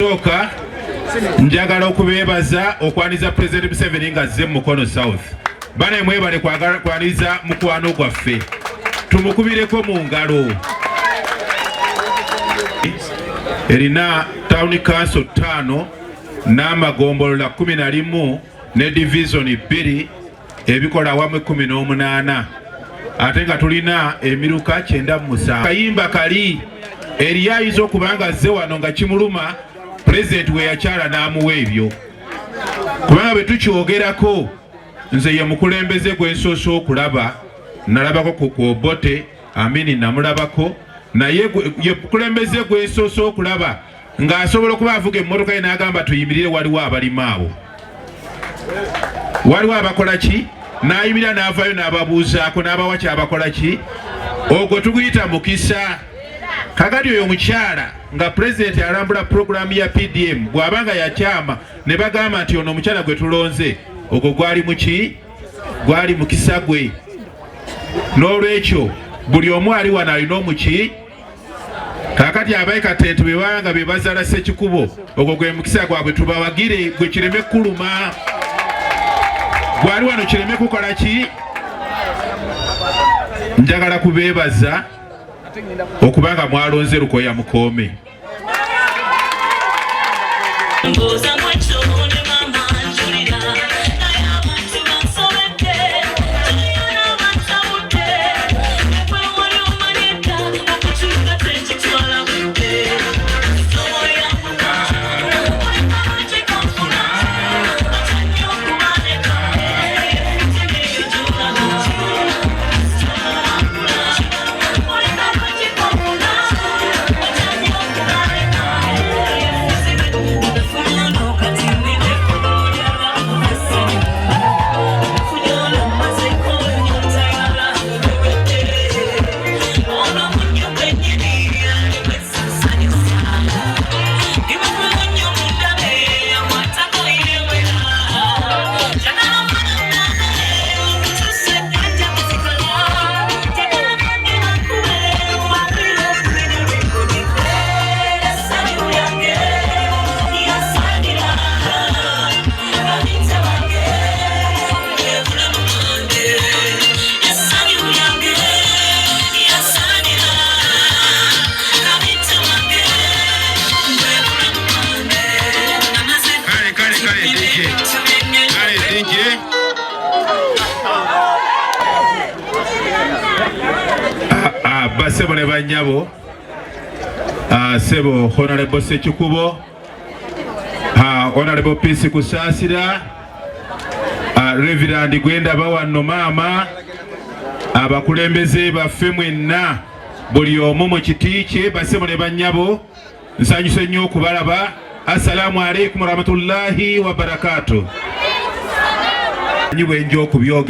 Toka njagala okubebaza okwaniza President Museveni nga azze Mukono South. Bana mwebale kwaniza mukwano gwaffe. Tumukubireko mu ngalo. Erina Town Council 5 n'amagombolola 11 ne division 2 ebikola awamu 18. Ate nga tulina emiruka 97. Kayimba kali eriyayizo kubanga azze wano nga kimuluma President we yakyala n'amuwa ebyo. Kubanga bwe tukyogerako nze ye mukulembeze gw'ensooso okulaba, nalabako ku Obote, Amini namulabako, naye ye mukulembeze gw'ensooso okulaba ng'asobola okuba avuga emmotoka ye n'agamba tuyimirire waliwo abalimu abo. Waliwo abakola ki? N'ayimirira n'avaayo n'ababuuzaako n'abawa kyabakola ki? Ogwo tuguyita mukisa. Kakati oyo mukyala nga President alambula programu ya PDM bw'abanga yakyama ne bagamba nti ono omukyala gwe tulonze ogwo gwali muki? Gwali mukisa gwe. N'olwekyo buli omu ali wano alina omuki? Kakati abayi Katete bwe banga be bazaala Ssekikubo ogwo gwe mukisa gwabwe tubawagire gwe kireme kuluma. Gwali wano kireme kukola ki? Njagala kubeebaza okubanga mwalonze Lukoya Mukome. Basebo ne banyabo sebo Honorable Ssekikubo, Honorable Peace Kusasira, Reverend Gwenda Bawano Mama, abakulembeze baffe mwenna buli omu mu kiti kye. Basebo ne banyabo nsanyuse nnyo okubalaba. Assalamu alaikum warahmatullahi wabarakatuh. Nyiwe njo okubyoge